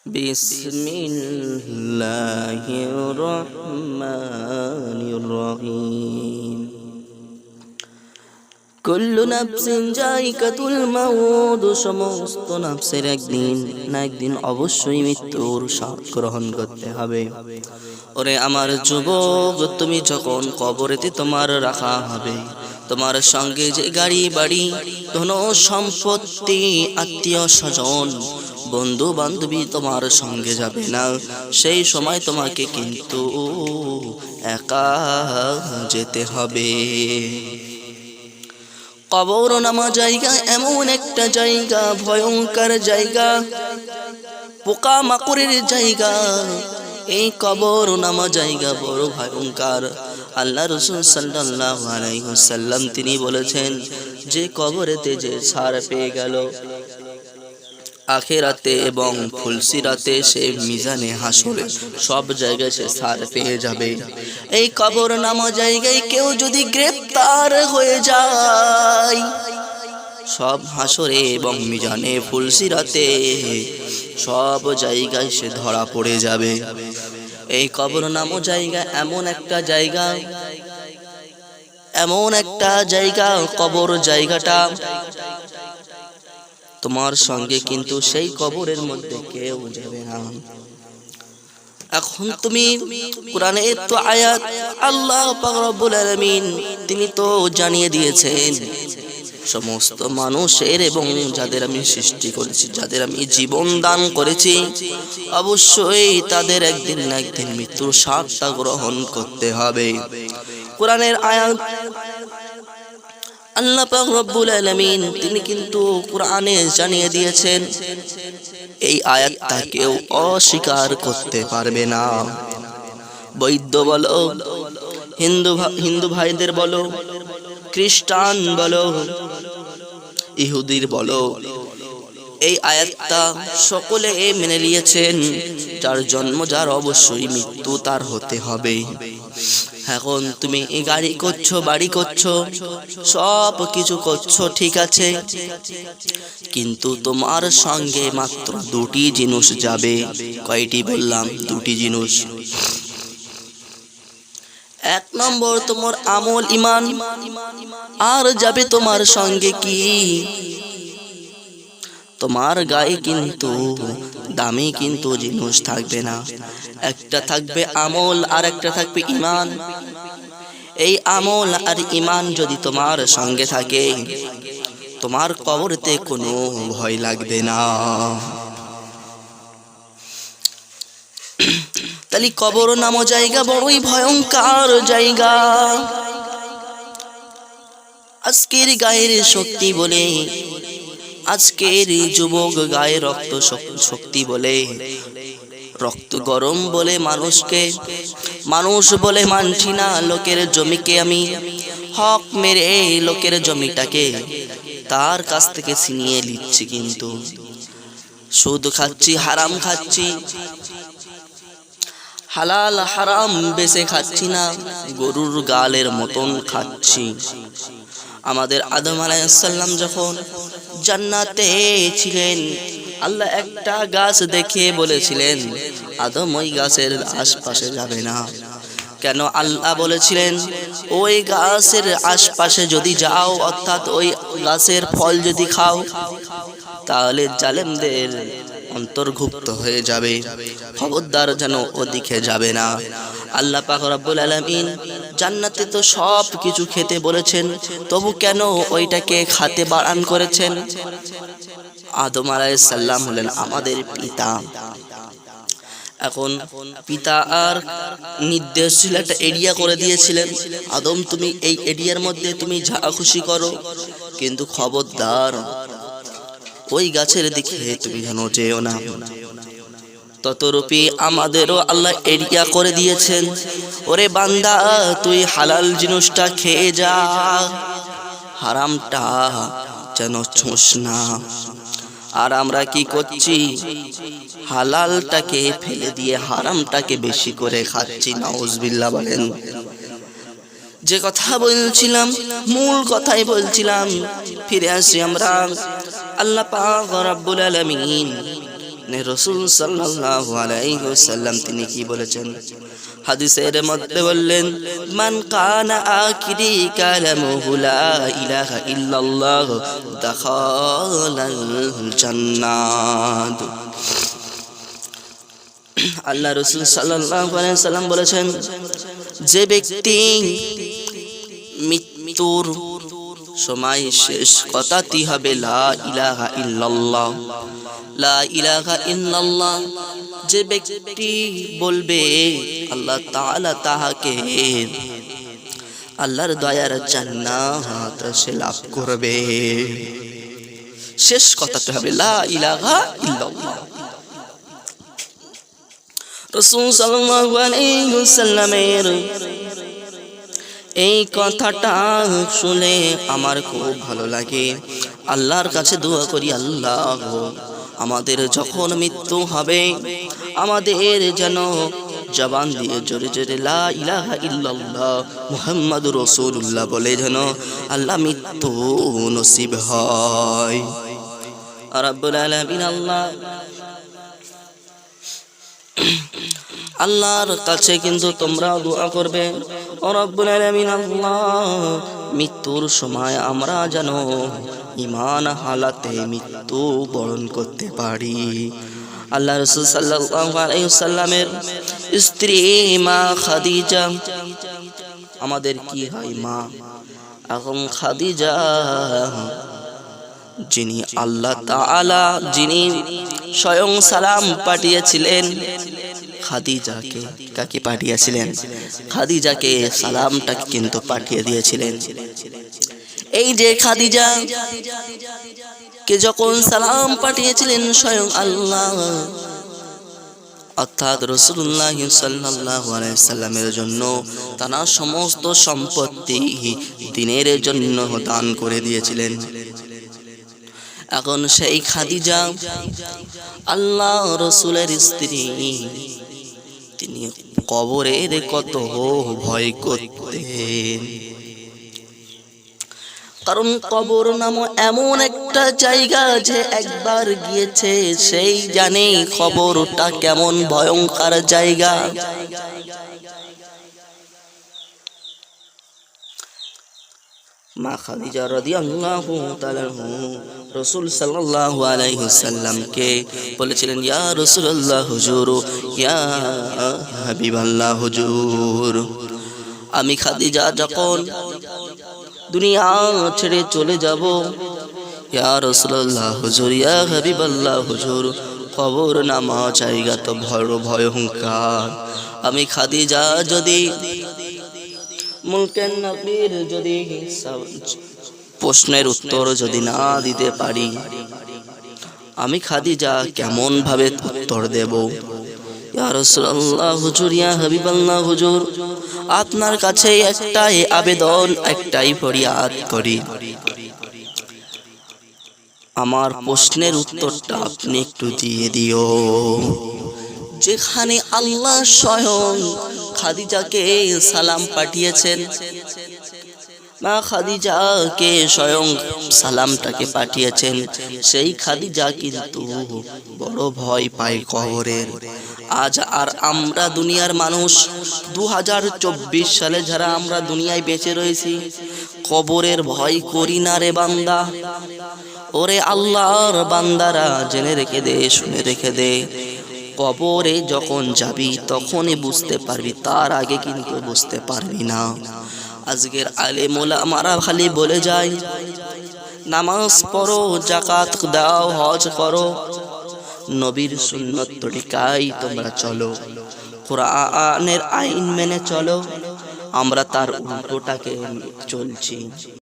বিসমিল্লাহির রহমানির রহিম। কুল্লু নাফসিন যায়িকাতুল মাউত, সমস্ত নাফসের একদিন না একদিন অবশ্যই মৃত্যুর স্বাদ গ্রহণ করতে হবে। ওরে আমার যুবক, তুমি যখন কবরেতে তোমার রাখা হবে, তোমার সঙ্গে যে গাড়ি বাড়ি, ধন সম্পত্তি, আত্মীয় স্বজন, বন্ধু বান্ধবী তোমার সঙ্গে যাবে না। সেই সময় তোমাকে কিন্তু একা যেতে হবে। কবর নামা জায়গা এমন একটা জায়গা, ভয়ঙ্কর জায়গা, পোকা মাকড়ের জায়গা। এই কবর নামা জায়গা বড় ভয়ঙ্কর। আল্লাহ রাসূল সাল্লাল্লাহু আলাইহি ওয়াসাল্লাম তিনি বলেছেন, যে কবরেতে যে ছাড় পেয়ে গেল, আখিরাতে এবং ফুলসিরাতে সে মিজানে হাসরে সব জায়গায় সে ছাড় পেয়ে যাবে। এই কবর নামা জায়গায় কেউ যদি গ্রেফতার হয়ে যায়, সব হাসরে এবং মিজানে ফুলসিরাতে সব জায়গায় সে ধরা পড়ে যাবে। এই কবর নামা জায়গা এমন একটা জায়গা, এমন একটা জায়গা, কবর জায়গাটা তোমার সঙ্গে কিন্তু সেই কবরের মধ্যে কেউ যাবে না। এখন তুমি কোরআনের তো আয়াত, আল্লাহ পাক রব্বুল আলামিন তিনি তো জানিয়ে দিয়েছেন, সমস্ত মানুষের এবং যাদের আমি সৃষ্টি করেছি, যাদের আমি জীবন দান করেছি, অবশ্যই তাদের একদিন না একদিন মৃত্যুর স্বাদটা গ্রহণ করতে হবে। কোরআনের আয়াত আল্লাহ পাক রব্বুল আলামিন তিনি কিন্তু কোরআনে জানিয়ে দিয়েছেন, এই আয়াতটা কেউ অস্বীকার করতে পারবে না। বৌদ্ধ বলো, হিন্দু ভাইদের বলো, খ্রিস্টান বলো, ইহুদির বলো, এই আয়াতটা সকলে মেনে নিয়েছেন, যার জন্ম যার অবশ্যই মৃত্যু তার হতে হবে। এখন তুমি এই গাড়ি করছো, বাড়ি করছো, সব কিছু করছো, ঠিক আছে, কিন্তু তোমার সঙ্গে মাত্র দুটি জিনিস যাবে। কয়টি বললাম? দুটি জিনিস। এক নম্বর তোমার আমল ঈমান, আর যাবে তোমার সঙ্গে কি? তোমার গায়ে কিন্তু দামি কিন্তু জিনিস থাকবে না, একটা থাকবে আমল আর একটা থাকবে ঈমান। এই আমল আর ঈমান যদি তোমার সঙ্গে থাকে, তোমার কবরেতে কোনো ভয় লাগবে না। তাহলে কবর নামো জায়গা বড়ই ভয়ঙ্কর জায়গা। আজকের গায়ের শক্তি বলে, আজকের যুবক গায়ে রক্ত শক্তি বলে, রক্ত গরম বলে মানুষকে মানুষ বলে মানছি না। লোকের জমিকে আমি হক মেরে লোকের জমিটাকে তার কাছ থেকে ছিনিয়ে নিচ্ছি, কিন্তু সুদ খাচ্ছি, হারাম খাচ্ছি, হালাল হারাম বেছে খাচ্ছি না, গরুর গালের মতন খাচ্ছি। আমাদের আদম আলাইহিস সালাম যখন জান্নাতে ছিলেন, আল্লাহ একটা গাছ দেখিয়ে বলেছিলেন, আদম ওই গাছের আশপাশে যাবে না। কেন? আল্লাহ বলেছিলেন, ওই গাছের আশপাশে যদি যাও, অর্থাৎ ওই গাছের ফল যদি খাও, তাহলে জালেমদের অন্তর্ভুক্ত হয়ে যাবে, খবরদার যেন ওদিকে যাবে না। আল্লাহ পাক রব্বুল আলামিন জান্নাতে তো সব কিছু খেতে বলেছেন, তবু কেন ওইটাকে খাতে বারণ করেছেন? আদম আলাইহিস সালাম হলেন আমাদের পিতা। এখন পিতা আর নির্দেশ ছিল, একটা এরিয়া করে দিয়েছিলেন, আদম তুমি এই এরিয়ার মধ্যে তুমি যা খুশি করো, কিন্তু খবরদার ওই গাছের দিকে তুমি যেন যেও না। ততরূপী আমাদেরও আল্লাহ এরিয়া করে দিয়েছেন, ওরে বান্দা তুই হালাল জিনিসটা খেয়ে যা, হারামটা যেন ছুঁস না। আর আমরা কি করছি? হালালটাকে ফেলে দিয়ে হারামটাকে বেশি করে খাচ্ছি। নাউজুবিল্লাহ বলেন। যে কথা বলছিলাম, মূল কথাই বলছিলাম, ফিরে আসি আমরা। আল্লাহ পাক রব্বুল আলামিন রাসূল সাল্লাল্লাহু আলাইহি ওয়াসাল্লাম তিনি কি বলেছেন? হাদিসের মধ্যে বললেন, মান কানা আখিরি কালামুহু লা ইলাহা ইল্লাল্লাহ দাখালাল জান্নাত। আল্লাহ রাসূল সাল্লাল্লাহু আলাইহি ওয়াসাল্লাম বলেছেন, যে ব্যক্তি মৃত্যুর সময় শেষ কথাটি হবে লা ইলাহা ইল্লাল্লাহ, লা ইলাহা ইল্লাল্লাহ, যে ব্যক্তি বলবে আল্লাহ তাআলা তাহাকে আল্লাহর দয়ার জান্নাত সে লাভ করবে। শেষ কথাটা হবে লা ইলাহা ইল্লাল্লাহ। রাসূল সাল্লাল্লাহু আলাইহি ওয়াসাল্লামের এই কথাটা শুনে আমার খুব ভালো লাগে। আল্লাহর কাছে দোয়া করি, আল্লাহ আমাদের যখন মৃত্যু হবে আমাদের যেন জবান দিয়ে জোরে জোরে লা ইলাহা ইল্লাল্লাহ মুহাম্মাদুর রাসূলুল্লাহ বলে যেন আল্লাহ মৃত্যু নসিব হয়। রাব্বুল আলামিন আল্লাহর কাছে কিন্তু তোমরা দোয়া করবে, ও রব্বুল আলামিন আল্লাহ মৃত্যুর সময় আমরা যেন ঈমান হালাতে মৃত্যু বরণ করতে পারি। আল্লাহ রাসূল সাল্লাল্লাহু আলাইহি ওয়াসাল্লামের স্ত্রী মা খাদিজা, আমাদের কি হয় মা, এখন খাদিজা যিনি আল্লাহ তাআলা যিনি স্বয়ং সালাম পাঠিয়েছিলেন খাদিজাকে, কাকে পাঠিয়েছিলেন? খাদিজাকে সালামটা কিন্তু পাঠিয়ে দিয়েছিলেন। এই যে খাদিজা কে যখন সালাম পাঠিয়েছিলেন স্বয়ং আল্লাহ, অর্থাৎ রাসূলুল্লাহ সাল্লাল্লাহু আলাইহি সাল্লামের জন্য তারা সমস্ত সম্পত্তি দ্বীনের জন্য দান করে দিয়েছিলেন। এখন সেই খাদিজা আল্লাহ রাসূলের স্ত্রী, তিনি কবরের কত ভয় করতেন, কারণ কবর নাম এমন একটা জায়গা যে একবার গিয়েছে সেই জানে কবরটা কেমন ভয়ঙ্কর জায়গা। মা খাদিজা রাদিয়াল্লাহু তাআলা রাসূল সাল্লাল্লাহু আলাইহি ওয়াসাল্লামকে বলেছিলেন, ইয়া রাসূলুল্লাহ হুজুর, ইয়া হাবিবাল্লাহ হুজুর, আমি খাদিজা যখন দুনিয়া ছেড়ে চলে যাব, ইয়া রাসূলুল্লাহ হুজুর, ইয়া হাবিবাল্লাহ হুজুর, কবর নামা জায়গা তো বড় ভয়ঙ্কর। আমি খাদিজা যদি মুলকের নবীর যদি প্রশ্নের উত্তর যদি না দিতে পারি, আমি খাদিজা কেমন ভাবে উত্তর দেব? ইয়া রাসূলুল্লাহ হুজুর, ইয়া হাবিবাল্লাহ হুজুর, আপনার কাছে একটাই আবেদন, একটাই ফরিয়াদ করি, আমার প্রশ্নের উত্তরটা আপনি একটু দিয়ে দিও। যেখানে আল্লাহ স্বয়ং খাদিজাকে সালাম পাঠিয়েছেন, মা খাদিজাকে স্বয়ং সালামটাকে পাঠিয়েছেন, সেই খাদিজা কিন্তু বড় ভয় পায় কবরের। আজ আর আমরা দুনিয়ার মানুষ 2024 সালে যারা আমরা দুনিয়ায় বেঁচে রয়েছি, কবরের ভয় করি না রে বান্দা। ওরে আল্লাহর বান্দারা, জেনে রেখে দে, শুনে রেখে দে, কবরে যখন যাবি তখনই বুঝতে পারবি, তার আগে কিন্তু বুঝতে পারবি না। আজকের আলেম ওলামারা খালি বলে যায় নামাজ পড়ো, যাকাত দাও, হজ করো, নবীর সুন্নত তরিকায় তোমরা চলো, কোরআনের আইন মেনে চলো, আমরা তার উল্টোটাকে চলছি।